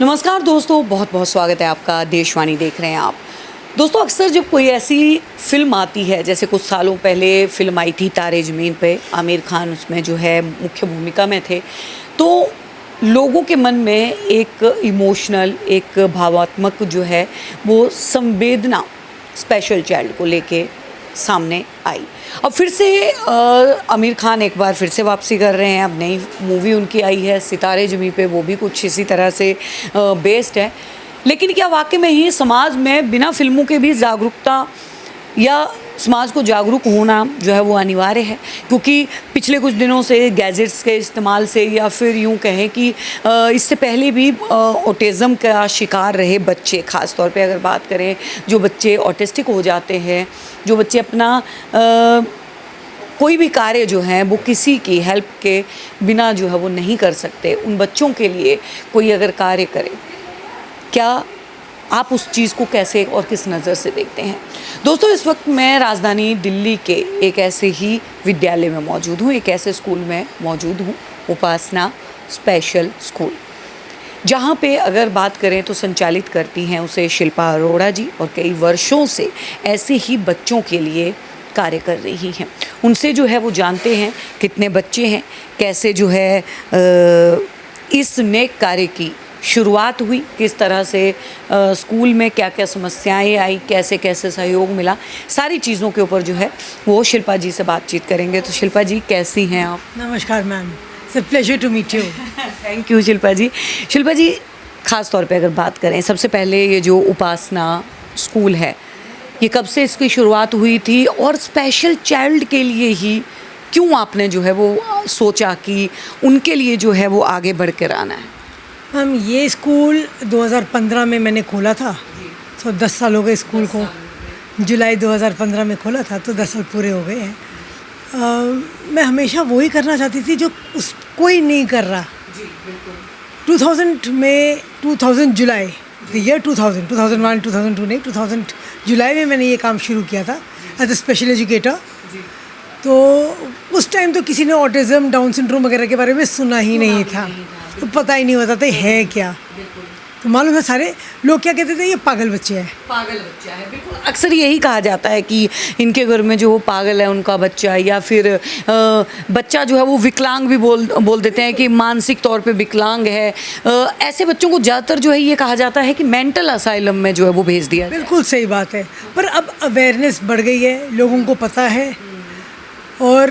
नमस्कार दोस्तों, बहुत बहुत स्वागत है आपका। देशवाणी देख रहे हैं आप। दोस्तों, अक्सर जब कोई ऐसी फिल्म आती है, जैसे कुछ सालों पहले फिल्म आई थी तारे ज़मीन पे, आमिर खान उसमें जो है मुख्य भूमिका में थे, तो लोगों के मन में एक इमोशनल, एक भावात्मक जो है वो संवेदना स्पेशल चाइल्ड को लेके सामने आई। अब फिर से आमिर खान एक बार फिर से वापसी कर रहे हैं। अब नई मूवी उनकी आई है सितारे ज़मीं पे, वो भी कुछ इसी तरह से बेस्ड है। लेकिन क्या वाकई में ही समाज में बिना फिल्मों के भी जागरूकता या समाज को जागरूक होना जो है वो अनिवार्य है? क्योंकि पिछले कुछ दिनों से गैजेट्स के इस्तेमाल से, या फिर यूँ कहें कि इससे पहले भी ऑटिज़म का शिकार रहे बच्चे, ख़ास तौर पे अगर बात करें, जो बच्चे ऑटिस्टिक हो जाते हैं, जो बच्चे अपना कोई भी कार्य जो है वो किसी की हेल्प के बिना जो है वो नहीं कर सकते, उन बच्चों के लिए कोई अगर कार्य करे, क्या आप उस चीज़ को कैसे और किस नज़र से देखते हैं? दोस्तों, इस वक्त मैं राजधानी दिल्ली के एक ऐसे ही विद्यालय में मौजूद हूँ, एक ऐसे स्कूल में मौजूद हूँ, उपासना स्पेशल स्कूल, जहाँ पे अगर बात करें तो संचालित करती हैं उसे शिल्पा अरोड़ा जी, और कई वर्षों से ऐसे ही बच्चों के लिए कार्य कर रही हैं। उनसे जो है वो जानते हैं कितने बच्चे हैं, कैसे जो है इस नेक कार्य की शुरुआत हुई, किस तरह से स्कूल में क्या क्या समस्याएं आई, कैसे कैसे सहयोग मिला, सारी चीज़ों के ऊपर जो है वो शिल्पा जी से बातचीत करेंगे। तो शिल्पा जी, कैसी हैं आप? नमस्कार ma'am, it's a pleasure to meet you. Thank you Shilpa ji. Shilpa ji, ख़ास तौर पे अगर बात करें, सबसे पहले ये जो उपासना स्कूल है, ये कब से इसकी शुरुआत हुई थी, और स्पेशल चाइल्ड के लिए ही क्यों आपने जो है वो सोचा कि उनके लिए जो है वो आगे बढ़ कर आना है? मैम, ये स्कूल 2015 में मैंने खोला था, तो 10 साल हो गए स्कूल को। जुलाई 2015 में खोला था, तो 10 साल पूरे हो गए हैं। मैं हमेशा वही करना चाहती थी जो कोई नहीं कर रहा। 2000 में 2000 जुलाई, द ईयर 2000, 2001, 2002 नहीं, 2000 जुलाई में मैंने ये काम शुरू किया था एज ए स्पेशल एजुकेटर। तो उस टाइम तो किसी ने ऑटिज़म, डाउन सिंड्रोम वगैरह के बारे में सुना ही नहीं था, तो पता ही नहीं होता था है क्या। तो मालूम है, सारे लोग क्या कहते थे, ये पागल बच्चे हैं, पागल बच्चा है। बिल्कुल, अक्सर यही कहा जाता है कि इनके घर में जो पागल है उनका बच्चा है, या फिर बच्चा जो है वो विकलांग भी बोल देते हैं कि मानसिक तौर पे विकलांग है। ऐसे बच्चों को ज़्यादातर जो है ये कहा जाता है कि मेंटल असाइलम में जो है वो भेज दिया। बिल्कुल सही बात है, पर अब अवेयरनेस बढ़ गई है, लोगों को पता है, और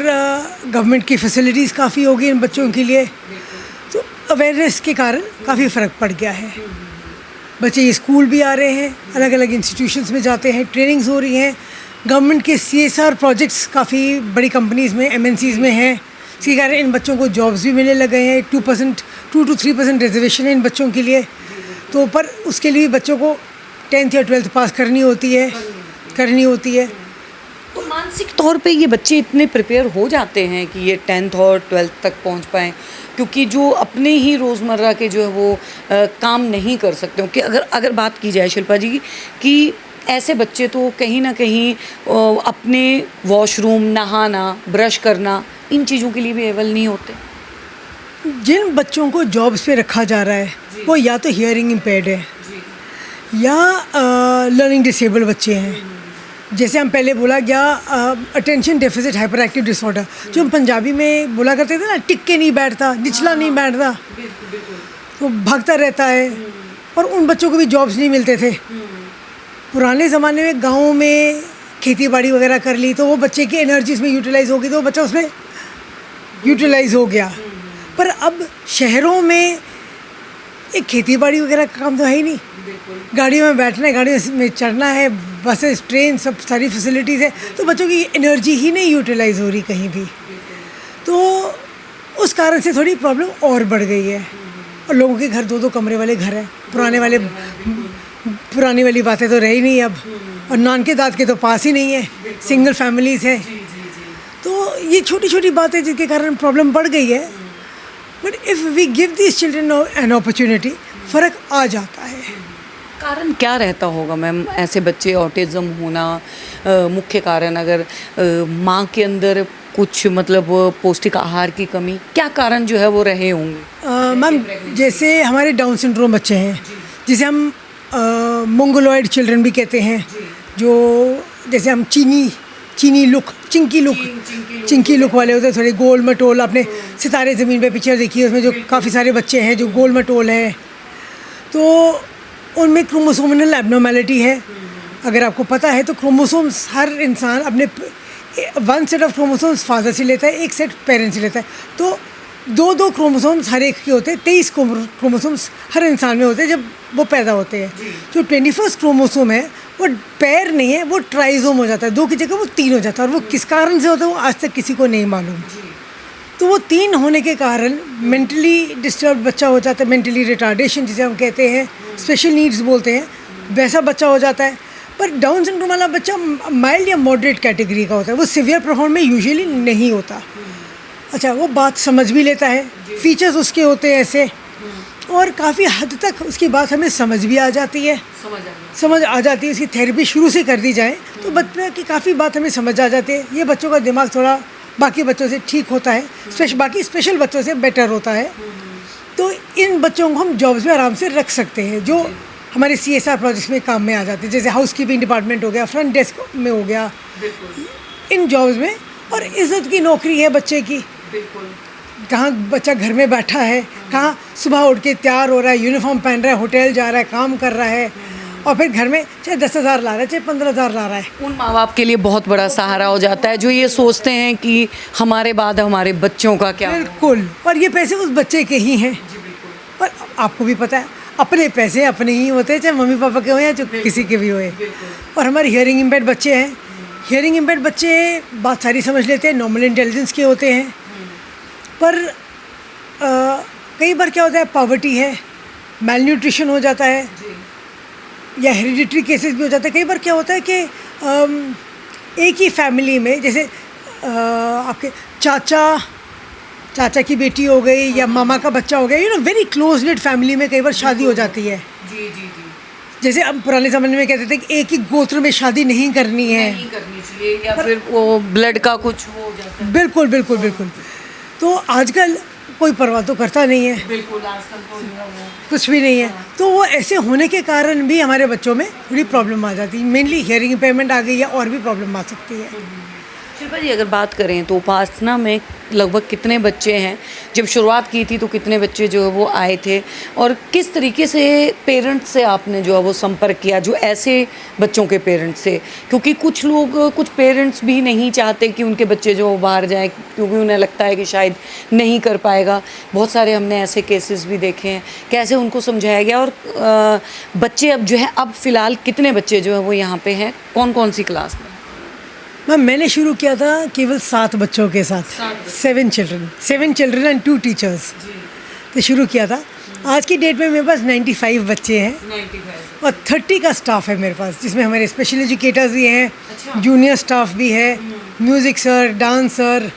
गवर्नमेंट की फैसिलिटीज़ काफ़ी हो गई इन बच्चों के लिए, तो अवेयरनेस के कारण काफ़ी फ़र्क पड़ गया है। बच्चे ये स्कूल भी आ रहे हैं, अलग अलग इंस्टीट्यूशंस में जाते हैं, ट्रेनिंग्स हो रही हैं। गवर्नमेंट के CSR प्रोजेक्ट्स काफ़ी बड़ी कंपनीज़ में, MNCs में हैं, इसके कारण इन बच्चों को जॉब्स भी मिलने लगे हैं। 2 to 3% रिजर्वेशन है इन बच्चों के लिए, तो पर उसके लिए बच्चों को 10th या 12th पास करनी होती है। तो मानसिक तौर पे ये बच्चे इतने प्रिपेयर हो जाते हैं कि ये 10th और 12th तक पहुंच पाएँ, क्योंकि जो अपने ही रोज़मर्रा के जो है वो काम नहीं कर सकते। क्योंकि अगर बात की जाए शिल्पा जी कि ऐसे बच्चे तो कहीं ना कहीं अपने वॉशरूम, नहाना, ब्रश करना, इन चीज़ों के लिए भी एबल नहीं होते। जिन बच्चों को जॉब्स पे रखा जा रहा है वो या तो हियरिंग इम्पेयर्ड है या लर्निंग डिसेबल बच्चे हैं। जैसे हम पहले बोला गया, attention deficit hyper active disorder, जो हम पंजाबी में बोला करते थे ना, टिक के नहीं बैठता, निचला नहीं बैठता, तो भागता रहता है, और उन बच्चों को भी जॉब्स नहीं मिलते थे। पुराने ज़माने में गाँव में खेती बाड़ी वगैरह कर ली, तो वो बच्चे की एनर्जी उसमें यूटिलाइज़ होगी, तो वो बच्चा उसमें यूटिलाइज़ हो गया। पर अब शहरों में एक खेती बाड़ी वगैरह का काम तो है ही नहीं, गाड़ियों में बैठना है, गाड़ी में चढ़ना है, बसेस, ट्रेन, सब सारी फैसिलिटीज़ है, तो बच्चों की एनर्जी ही नहीं यूटिलाइज़ हो रही कहीं भी। तो उस कारण से थोड़ी प्रॉब्लम और बढ़ गई है, और लोगों के घर 2-2 कमरे वाले घर हैं। पुरानी वाली बातें तो रही नहीं अब, और नान के दाद के तो पास ही नहीं है, सिंगल फैमिलीज़ है। तो ये छोटी छोटी बातें जिनके कारण प्रॉब्लम बढ़ गई है। But if we give this children an opportunity, फ़र्क आ जाता है। कारण क्या रहता होगा मैम, ऐसे बच्चे ऑटिज़म होना मुख्य कारण? अगर माँ के अंदर कुछ मतलब पौष्टिक आहार की कमी, क्या कारण जो है वो रहे होंगे? मैम जैसे हमारे डाउन सिंड्रोम बच्चे हैं, जिसे हम मोंगोलॉइड चिल्ड्रन भी कहते हैं, जो जैसे हम चिंकी लुक वाले होते हैं, थोड़े गोल मटोल। आपने सितारे ज़मीन पे पिक्चर देखी है, उसमें जो काफ़ी सारे बच्चे हैं जो गोल मटोल हैं, तो उनमें क्रोमोसोमल एबनॉर्मेलिटी है। अगर आपको पता है तो क्रोमोसोम्स हर इंसान अपने 1 सेट ऑफ क्रोमोसोम्स फादर से लेता है, 1 सेट पेरेंट्स से लेता है, तो 2 क्रोमोसोम्स हर एक के होते हैं। 23 क्रोमोसोम्स हर इंसान में होते हैं जब वो पैदा होते हैं। जो 21 क्रोमोसोम है वो पैर नहीं है, वो ट्राइजोम हो जाता है, 2 की जगह वो 3 हो जाता है, और वो किस कारण से होता है वो आज तक किसी को नहीं मालूम। तो वो 3 होने के कारण मेंटली डिस्टर्ब बच्चा हो जाता है, मेंटली रिटार्डेशन जिसे हम कहते हैं, स्पेशल नीड्स बोलते हैं, वैसा बच्चा हो जाता है। पर डाउन सिंड्रोम वाला बच्चा माइल्ड या मॉडरेट कैटेगरी का होता है, वो सीवियर प्रॉब्लम में यूजुअली नहीं होता। अच्छा, वो बात समझ भी लेता है, फीचर्स उसके होते हैं ऐसे, और काफ़ी हद तक उसकी बात हमें समझ भी आ जाती है, समझ आ जाती है। उसकी थेरेपी शुरू से कर दी जाए तो बच्चे की काफ़ी बात हमें समझ आ जाती है। ये बच्चों का दिमाग थोड़ा बाकी बच्चों से ठीक होता है, बाकी स्पेशल बच्चों से बेटर होता है। तो इन बच्चों को हम जॉब्स में आराम से रख सकते हैं, जो हमारे CSR प्रोजेक्ट्स में काम में आ जाते हैं, जैसे हाउस कीपिंग डिपार्टमेंट हो गया, फ्रंट डेस्क में हो गया, इन जॉब्स में। और इज़्ज़त की नौकरी है बच्चे की, कहाँ बच्चा घर में बैठा है, कहाँ सुबह उठ के तैयार हो रहा है, यूनिफॉर्म पहन रहा है, होटल जा रहा है, काम कर रहा है, और फिर घर में चाहे 10,000 ला रहा है, चाहे 15,000 ला रहा है। उन माँ बाप के लिए बहुत बड़ा सहारा हो जाता है जो ये सोचते हैं कि हमारे बाद हमारे बच्चों का क्या हो। बिल्कुल, और ये पैसे उस बच्चे के ही हैं। और आपको भी पता है, अपने पैसे अपने ही होते हैं, चाहे मम्मी पापा के हों या जो किसी के भी होए। और हमारे हियरिंग इम्पेयर्ड बच्चे हैं, हियरिंग इम्पेयर्ड बच्चे बात सारी समझ लेते हैं, नॉर्मल इंटेलिजेंस के होते हैं। पर कई बार क्या होता है, पॉवर्टी है, मैल न्यूट्रिशन हो जाता है, या हेरिडिटरी केसेस भी हो जाते हैं। कई बार क्या होता है कि एक ही फैमिली में, जैसे आपके चाचा की बेटी हो गई या मामा का बच्चा हो गया, वेरी क्लोज निट फैमिली में कई बार शादी हो जाती है। जैसे अब पुराने ज़माने में कहते थे कि एक ही गोत्र में शादी नहीं करनी है, नहीं करनी चाहिए, या फिर वो ब्लड का कुछ हो जाता है। बिल्कुल। तो आजकल कोई परवाह तो करता नहीं है, बिल्कुल आजकल तो कुछ भी नहीं है। तो वो ऐसे होने के कारण भी हमारे बच्चों में थोड़ी प्रॉब्लम आ जाती है, मेनली हियरिंग इम्पेयरमेंट आ गई है, और भी प्रॉब्लम आ सकती है। शिल्पा जी, अगर बात करें तो उपासना में लगभग कितने बच्चे हैं? जब शुरुआत की थी तो कितने बच्चे जो है वो आए थे, और किस तरीके से पेरेंट्स से आपने जो है वो संपर्क किया, जो ऐसे बच्चों के पेरेंट्स से? क्योंकि कुछ पेरेंट्स भी नहीं चाहते कि उनके बच्चे जो बाहर जाएं, क्योंकि उन्हें लगता है कि शायद नहीं कर पाएगा। बहुत सारे हमने ऐसे केसेस भी देखे हैं, कैसे उनको समझाया गया। और बच्चे अब जो है, अब फ़िलहाल कितने बच्चे जो है वो यहाँ पे हैं, कौन कौन सी क्लास में? मैंने शुरू किया था केवल 7 बच्चों के साथ, 7 चिल्ड्रन एंड 2 टीचर्स, तो शुरू किया था। आज की डेट में मेरे पास 95 बच्चे हैं, 95। और 30 का स्टाफ है मेरे पास, जिसमें हमारे स्पेशल एजुकेटर्स भी हैं, जूनियर स्टाफ भी है, music sir, dance sir,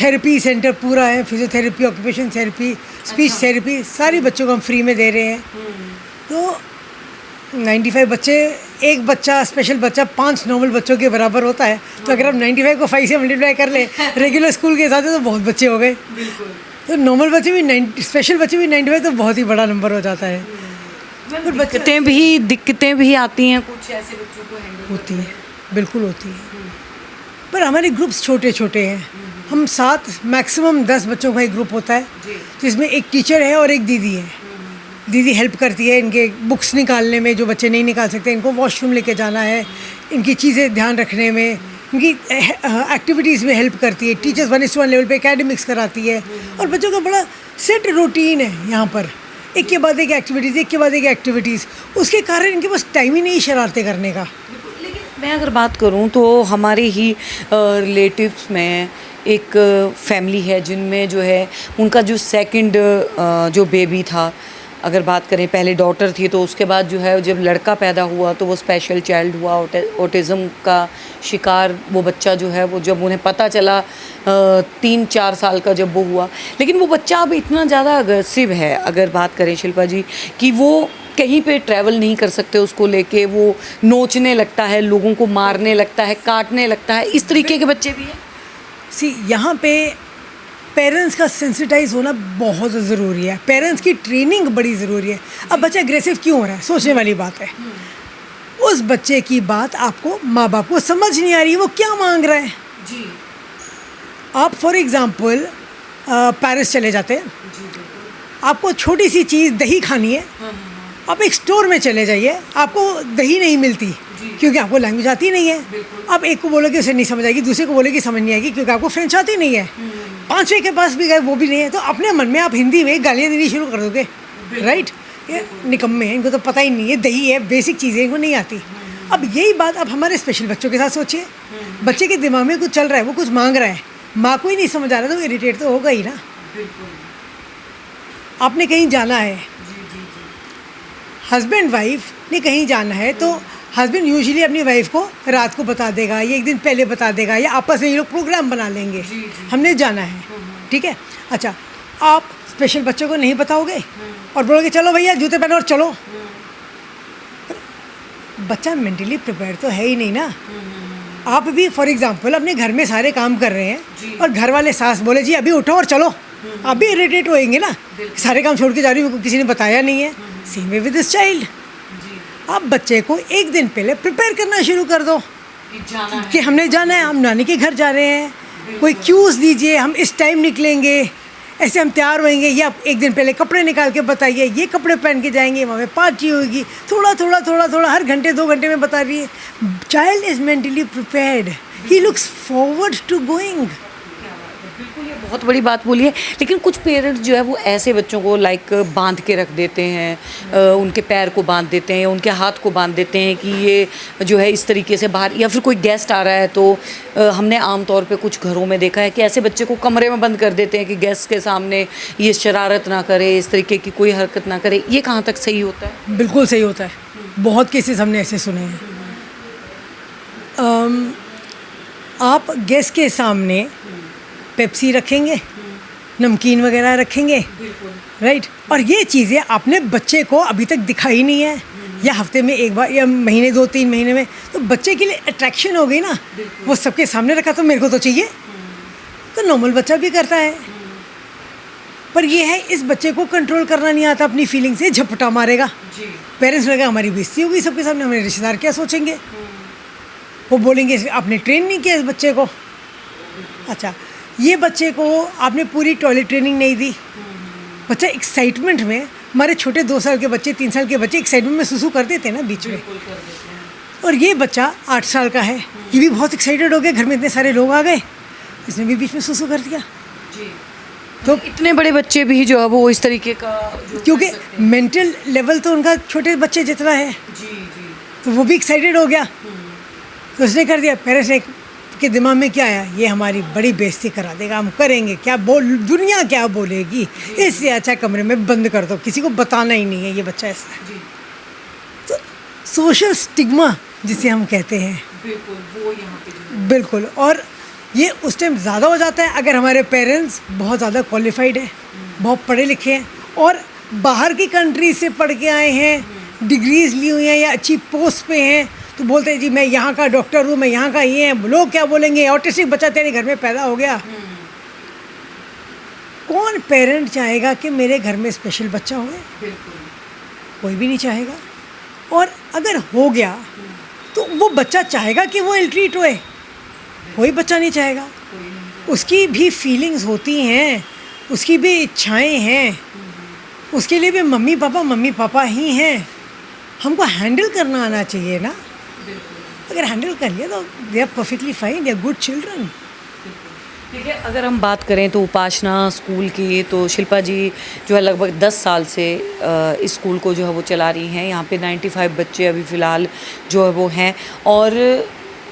therapy centre पूरा है, physiotherapy, occupation therapy, speech therapy, सारी बच्चों को हम फ्री में दे रहे हैं। तो 95 बच्चे, एक बच्चा स्पेशल बच्चा 5 नॉर्मल बच्चों के बराबर होता है। तो अगर आप 95 को 5 से मल्टीप्लाई कर लें रेगुलर स्कूल के हिसाब से, तो बहुत बच्चे हो गए। तो नॉर्मल बच्चे भी 90, स्पेशल बच्चे भी 95, तो बहुत ही बड़ा नंबर हो जाता है। दिक्कतें भी आती हैं कुछ ऐसे बच्चों को हैंडल होती है, बिल्कुल होती है। पर हमारे ग्रुप्स छोटे छोटे हैं, हम 7 मैक्सिमम 10 बच्चों का एक ग्रुप होता है, जिसमें एक टीचर है और एक दीदी है। दीदी हेल्प करती है इनके बुक्स निकालने में, जो बच्चे नहीं निकाल सकते, इनको वॉशरूम लेके जाना है, इनकी चीज़ें ध्यान रखने में, इनकी एक्टिविटीज़ में हेल्प करती है। टीचर्स 1:1 लेवल पे एकेडमिक्स कराती है, और बच्चों का बड़ा सेट रूटीन है यहाँ पर, एक के बाद एक एक्टिविटीज़, उसके कारण इनके पास टाइम ही नहीं शरारतें करने का। लेकिन मैं अगर बात करूँ तो हमारे ही रिलेटिव्स में एक फैमिली है जिनमें जो है उनका जो सेकंड जो बेबी था, अगर बात करें, पहले डॉटर थी, तो उसके बाद जो है जब लड़का पैदा हुआ तो वो स्पेशल चाइल्ड हुआ, ऑटिज़म का शिकार वो बच्चा जो है वो, जब उन्हें पता चला 3-4 साल का जब वो हुआ, लेकिन वो बच्चा अब इतना ज़्यादा अग्रेसिव है, अगर बात करें शिल्पा जी, कि वो कहीं पे ट्रैवल नहीं कर सकते, उसको लेके वो नोचने लगता है, लोगों को मारने लगता है, काटने लगता है। इस तरीके के बच्चे भी हैं। यहाँ पे पेरेंट्स का सेंसिटाइज होना बहुत ज़रूरी है, पेरेंट्स की ट्रेनिंग बड़ी ज़रूरी है। अब बच्चा एग्रेसिव क्यों हो रहा है, सोचने वाली बात है। उस बच्चे की बात आपको, माँ बाप को समझ नहीं आ रही है, वो क्या मांग रहा है। जी आप फॉर एग्ज़ाम्पल पेरिस चले जाते हैं, जी आपको छोटी सी चीज़ दही खानी है, आप एक स्टोर में चले जाइए, आपको दही नहीं मिलती क्योंकि आपको लैंग्वेज आती नहीं है। आप एक को बोलोगे उसे नहीं समझ आएगी, दूसरे को बोलोगे समझ नहीं आएगी क्योंकि आपको फ्रेंच आती नहीं है। पांचवे के पास भी गए वो भी नहीं है, तो अपने मन में आप हिंदी में गालियाँ देनी शुरू कर दोगे, राइट। ये निकम्मे हैं, इनको तो पता ही नहीं है, दही है, बेसिक चीज़ें इनको नहीं आती। अब यही बात आप हमारे स्पेशल बच्चों के साथ सोचिए, बच्चे के दिमाग में कुछ चल रहा है, वो कुछ मांग रहा है, माँ को ही नहीं समझ आ रहा, तो इरिटेट तो होगा ही ना। आपने कहीं जाना है, हस्बैंड वाइफ ने कहीं जाना है, तो हस्बैंड यूजुअली अपनी वाइफ को रात को बता देगा या एक दिन पहले बता देगा, या आपस में ये लोग प्रोग्राम बना लेंगे, हमने जाना है, ठीक है। अच्छा, आप स्पेशल बच्चों को नहीं बताओगे और बोलोगे चलो भैया जूते पहनो और चलो, बच्चा मेंटली प्रिपेयर तो है ही नहीं ना। आप भी फॉर एग्जांपल अपने घर में सारे काम कर रहे हैं और घर वाले सास बोले जी अभी उठो और चलो, आप भी इरिटेट होएंगे ना, सारे काम छोड़ के जा रही हूँ, किसी ने बताया नहीं है। Same way with this child, आप बच्चे को एक दिन पहले प्रिपेयर करना शुरू कर दो कि हमने जाना है, हम नानी के घर जा रहे हैं, कोई क्यूज़ दीजिए, हम इस टाइम निकलेंगे, ऐसे हम तैयार होएंगे, या आप एक दिन पहले कपड़े निकाल के बताइए ये कपड़े पहन के जाएंगे, वहाँ पे पार्टी होगी, थोड़ा थोड़ा थोड़ा थोड़ा हर घंटे 2 घंटे में बता रही है। Child is mentally prepared, he looks forward to going. बिल्कुल, ये बहुत बड़ी बात बोली है। लेकिन कुछ पेरेंट्स जो है वो ऐसे बच्चों को लाइक बांध के रख देते हैं, उनके पैर को बांध देते हैं, उनके हाथ को बांध देते हैं कि ये जो है इस तरीके से बाहर, या फिर कोई गेस्ट आ रहा है तो हमने आम तौर पे कुछ घरों में देखा है कि ऐसे बच्चे को कमरे में बंद कर देते हैं कि गेस्ट के सामने ये शरारत ना करे, इस तरीके की कोई हरकत ना करे। ये कहाँ तक सही होता है? बिल्कुल सही होता है, बहुत केसेस हमने ऐसे सुने हैं। आप गेस्ट के सामने पेप्सी रखेंगे, नमकीन वगैरह रखेंगे, राइट, और ये चीज़ें आपने बच्चे को अभी तक दिखाई नहीं है, या हफ्ते में एक बार या महीने 2-3 महीने में, तो बच्चे के लिए अट्रैक्शन हो गई ना, वो सबके सामने रखा तो मेरे को तो चाहिए, तो नॉर्मल बच्चा भी करता है। पर ये है, इस बच्चे को कंट्रोल करना नहीं आता, अपनी फीलिंग से झपटा मारेगा, पेरेंट्स लगा हमारी बेइज्जती होगी सबके सामने, हमारे रिश्तेदार क्या सोचेंगे, वो बोलेंगे आपने ट्रेन नहीं किया इस बच्चे को। अच्छा, ये बच्चे को आपने पूरी टॉयलेट ट्रेनिंग नहीं दी, बच्चा एक्साइटमेंट में, हमारे छोटे 2 साल के बच्चे 3 साल के बच्चे एक्साइटमेंट में सुसु कर देते हैं ना बीच में, और ये बच्चा 8 साल का है, ये भी बहुत एक्साइटेड हो गया, घर में इतने सारे लोग आ गए, इसने भी बीच में सुसु कर दिया। तो इतने बड़े बच्चे भी जो है वो इस तरीके का, क्योंकि मेंटल लेवल तो उनका छोटे बच्चे जितना है, तो वो भी एक्साइटेड हो गया, तो उसने कर दिया। पेरेंट्स ने के दिमाग में क्या आया, ये हमारी बड़ी बेइज्जती करा देगा, हम करेंगे क्या, दुनिया क्या बोलेगी, इससे अच्छा कमरे में बंद कर दो, किसी को बताना ही नहीं है ये बच्चा ऐसा है। तो सोशल स्टिग्मा जिसे हम कहते हैं, वो यहाँ पे बिल्कुल, और ये उस टाइम ज़्यादा हो जाता है अगर हमारे पेरेंट्स बहुत ज़्यादा क्वालिफाइड हैं, बहुत पढ़े लिखे हैं, और बाहर की कंट्री से पढ़ के आए हैं, डिग्रीज ली हुई हैं या अच्छी पोस्ट पे हैं, तो बोलते हैं जी मैं यहाँ का डॉक्टर हूँ, मैं यहाँ का ये है, लोग क्या बोलेंगे, ऑटिस्टिक बच्चा तेरे घर में पैदा हो गया। कौन पेरेंट चाहेगा कि मेरे घर में स्पेशल बच्चा हो? कोई भी नहीं चाहेगा, और अगर हो गया तो वो बच्चा चाहेगा कि वो इल ट्रीट होए? कोई बच्चा नहीं चाहेगा। उसकी भी फीलिंग्स होती हैं, उसकी भी इच्छाएं हैं, उसके लिए भी मम्मी पापा ही हैं, हमको हैंडल करना आना चाहिए ना। अगर हैंडल कर लिया तो they are perfectly fine, they are good children. ठीक है, अगर हम बात करें तो उपासना स्कूल की, तो शिल्पा जी जो है लगभग 10 साल से इस स्कूल को जो है वो चला रही हैं। यहाँ पे 95 बच्चे अभी फ़िलहाल जो है वो हैं। और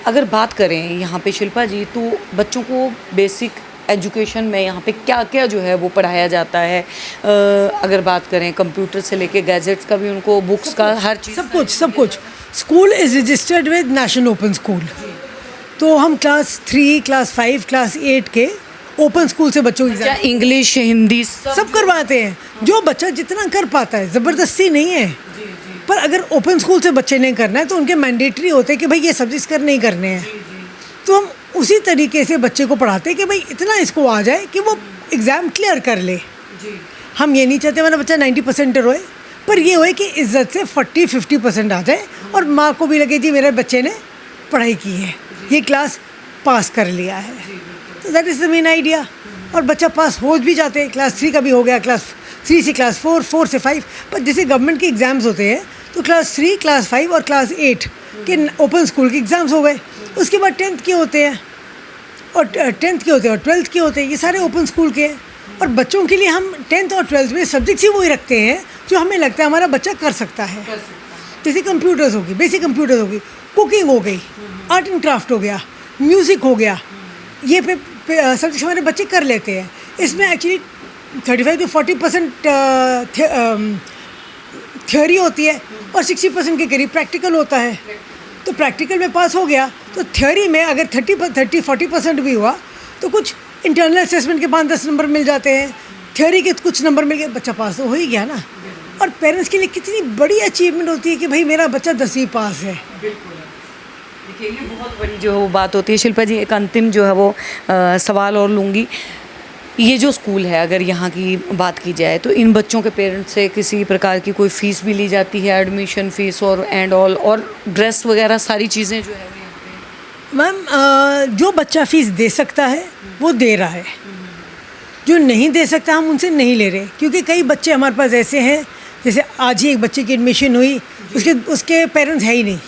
अगर बात करें यहाँ पे शिल्पा जी, तो बच्चों को बेसिक एजुकेशन में यहाँ पे क्या क्या जो है वो पढ़ाया जाता है? अगर बात करें कंप्यूटर से लेके गैजेट्स का भी, उनको बुक्स का, हर चीज़, सब कुछ। School is registered with national open school, तो हम क्लास 3, क्लास 5, क्लास 8 के ओपन स्कूल से बच्चों की इंग्लिश, हिंदी सब करवाते हैं, जो बच्चा जितना कर पाता है, ज़बरदस्ती नहीं है। पर अगर ओपन स्कूल से बच्चे ने करना है तो उनके मैंडेटरी होते हैं कि भाई ये सब्जेक्ट्स नहीं करने हैं, तो हम उसी तरीके से बच्चे को पढ़ाते हैं कि भाई इतना इसको आ जाए कि वो एग्ज़ाम क्लियर कर ले। जी हम ये नहीं चाहते हमारा बच्चा 90% रोए, पर ये होए कि इज्जत से 40-50% आ जाए और माँ को भी लगे जी मेरे बच्चे ने पढ़ाई की है, ये क्लास पास कर लिया है। तो that is the main idea. और बच्चा पास हो भी जाते हैं, क्लास 3 का भी हो गया, क्लास 3 से क्लास 4, 4 से 5। पर जैसे गवर्नमेंट के एग्ज़ाम्स होते हैं तो क्लास 3, क्लास 5 और क्लास 8 के ओपन स्कूल के एग्ज़ाम्स हो गए। उसके बाद 10th के होते हैं और 10th के होते हैं और 12th के होते हैं, ये सारे ओपन स्कूल के हैं। और बच्चों के लिए हम 10th और 12th में सब्जेक्ट्स ही वही रखते हैं जो हमें लगता है हमारा बच्चा कर सकता है। जैसे कंप्यूटर्स होगी, बेसिक कंप्यूटर्स होगी, कुकिंग हो गई, आर्ट एंड क्राफ्ट हो गया, म्यूज़िक हो गया, ये पे सब्जेक्ट्स हमारे बच्चे कर लेते हैं। इसमें एक्चुअली 35 to 40% थ्योरी होती है और 60% के करीब प्रैक्टिकल होता है। तो प्रैक्टिकल में पास हो गया तो थ्योरी में अगर 30-40% भी हुआ तो कुछ इंटरनल असेसमेंट के 5-10 नंबर मिल जाते हैं, थ्योरी के कुछ नंबर मिल गए, बच्चा पास तो हो ही गया ना। और पेरेंट्स के लिए कितनी बड़ी अचीवमेंट होती है कि भाई मेरा बच्चा 10वीं पास है। देखिए ये बहुत बड़ी जो है वो बात होती है। शिल्पा जी, एक अंतिम जो है वो सवाल और लूँगी। ये जो स्कूल है, अगर यहाँ की बात की जाए तो इन बच्चों के पेरेंट्स से किसी प्रकार की कोई फ़ीस भी ली जाती है, एडमिशन फ़ीस और एंड ऑल, और ड्रेस वगैरह सारी चीज़ें जो है वो यहाँ पे? मैम जो बच्चा फ़ीस दे सकता है वो दे रहा है, जो नहीं दे सकता हम उनसे नहीं ले रहे। क्योंकि कई बच्चे हमारे पास ऐसे हैं, जैसे आज ही एक बच्चे की एडमिशन हुई, उसके पेरेंट्स है ही नहीं,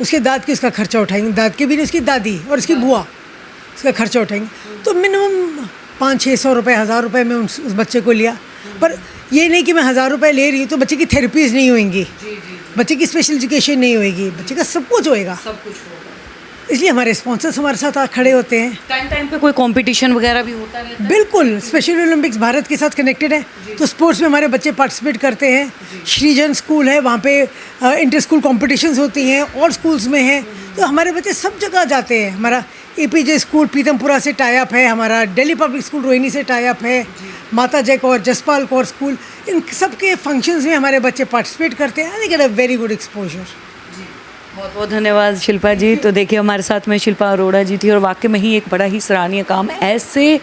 उसके दाद की उसका खर्चा उठाएंगे, दाद के भी नहीं, उसकी दादी और उसकी बुआ उसका खर्चा उठाएंगे। तो मिनिमम 500-600 रुपये, 1000 रुपये में उस बच्चे को लिया। पर ये नहीं कि मैं 1000 रुपये ले रही हूँ तो बच्चे की थेरेपीज़ नहीं होंगी, बच्चे की स्पेशल एजुकेशन नहीं होएगी, बच्चे का सब कुछ होएगा। सब कुछ होगा। इसलिए हमारे स्पॉन्सर्स हमारे साथ खड़े होते हैं। टाइम पे कोई कंपटीशन वगैरह भी होता रहता है? बिल्कुल, स्पेशल ओलंपिक्स भारत के साथ कनेक्टेड है, तो स्पोर्ट्स में हमारे बच्चे पार्टिसिपेट करते हैं। श्रीजन स्कूल है, वहाँ पे इंटर स्कूल कॉम्पिटिशन्स होती हैं, और स्कूल्स में हैं, तो हमारे बच्चे सब जगह जाते हैं। हमारा APJ स्कूल पीतमपुरा से टाई अप है, हमारा दिल्ली पब्लिक स्कूल रोहिणी से टाई अप है, माता जय कौर, जसपाल कौर स्कूल, इन सब के फंक्शंस में हमारे बच्चे पार्टिसिपेट करते हैं। I get a very good exposure. बहुत बहुत धन्यवाद शिल्पा जी। तो देखिए हमारे साथ में शिल्पा अरोड़ा जी थी, और वाकई में ही एक बड़ा ही सराहनीय काम ऐसे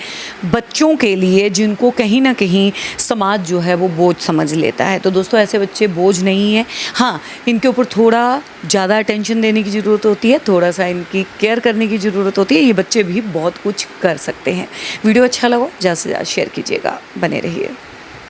बच्चों के लिए जिनको कहीं ना कहीं समाज जो है वो बोझ समझ लेता है। तो दोस्तों ऐसे बच्चे बोझ नहीं है, हाँ इनके ऊपर थोड़ा ज़्यादा अटेंशन देने की ज़रूरत होती है, थोड़ा सा इनकी केयर करने की ज़रूरत होती है। ये बच्चे भी बहुत कुछ कर सकते हैं। वीडियो अच्छा लगा ज़्यादा से ज़्यादा शेयर कीजिएगा, बने रहिए।